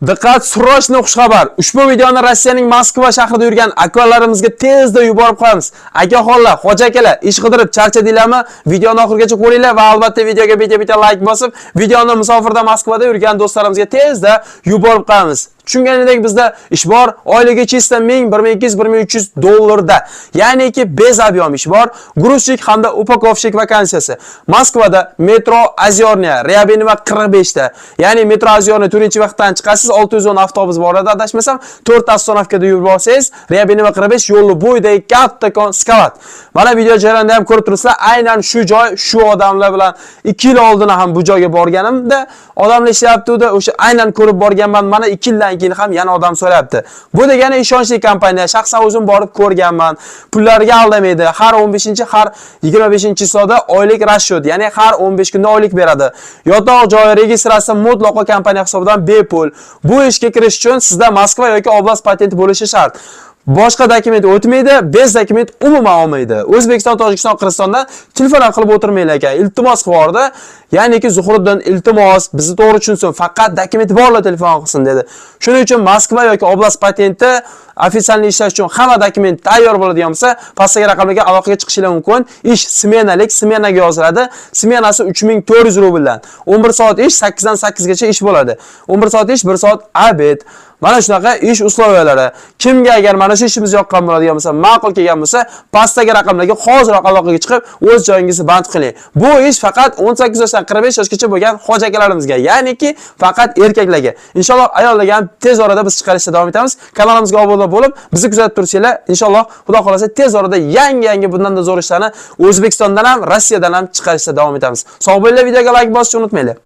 Diqqat, srochniy xushxabar. Ushbu videoni Rossiyaning Moskva shahrida yurgan akalarimizga tezda yuborib qo'yamiz. Akaxonlar, xo'ja akalar, ish qidirib charchadinglarmi? Videoni oxirigacha ko'ringlar va albatta videoga bitta like bosib, videoni musofirda Moskvada yurgan do'stlarimizga tezda yuborib qo'yamiz. Tushunganingdek bizda ish bor, oyliga chista 1000, 1200, 1300 dollarda. Ya'niki bez объем ish bor, грузчик hamda upakovщик vakansiyasi. Moskvada metro Azyorniya, Ryabinova 45 ta. Ya'ni metro Azyorniya 4-vaqtdan chiqasiz, 610 avtobus bor edi, adashmasam, 4 avtonovkada yurib borsangiz, Ryabinova 45 yo'li bo'yidagi kattakon skavat. Mana video jarayonida ham ko'rib turibsizlar, aynan shu joy, shu odamlar bilan 2 yil oldin ham bu joyga borganimda, odamlar ishlayapti-da, o'sha aynan ko'rib borganman. Mana 2 yildan keyin ham yana odam so'rayapti. Bu degani ishonchli kompaniya, shaxsan o'zim borib ko'rganman. Pullariga aldamaydi. Har 15-chi, har 25-chisoda oylik расчет, ya'ni har 15 kunda oylik beradi. Yotoq joyi registratsiya mutlaqo kompaniya hisobidan bepul. Bu ishga kirish uchun sizda Moskva yoki oblast patenti bo'lishi shart. Boshqa dokument o'tmaydi, bez dokument umuman olmaydi. O'zbekiston, Tojikiston, Qirg'izistonda telefon qilib o'tirmaylar ekan. Iltimos qivordi. Ya'niki Zuhriddin iltimos, bizni to'g'ri tushunsin, faqat dokument borlar telefon qilsin dedi. Shuning uchun Moskva yoki oblast patenti ofitsialni ishlash uchun hamma dokument tayyor bo'ladigan bo'lsa, pastdagi raqamlarga aloqaga chiqishingiz mumkin. Ish smenalik, smenaga yoziladi. Smenasi 3400 rubldan. 11 soat ish, 8 dan 8 gacha ish bo'ladi. 11 soat ish, 1 soat obed. Mana shunaqa ish uslovlari. Kimga agar mana shu ishimiz yoqqan bo'ladigan bo'lsa, ma'qul kelgan bo'lsa, pastdagi raqamlarga hoziroq aloqaga chiqib, o'z joyingizni band qiling. Bu ish faqat 18 yoshdan 45 yoshgacha bo'lgan xo'ja akalarimizga, ya'niki faqat erkaklarga. Inshaalloh ayollarga ham tez orada biz chiqarishda davom etamiz. Kanalimizga obuna bo'lib, bizni kuzatib tursanglar, inshaalloh Xudo xolasa tez orada yangi bundan da zo'r ishlarni O'zbekistondan ham, Rossiyadan ham chiqarishda davom etamiz. Sog' bo'linglar, videoga like bosishni unutmanglar.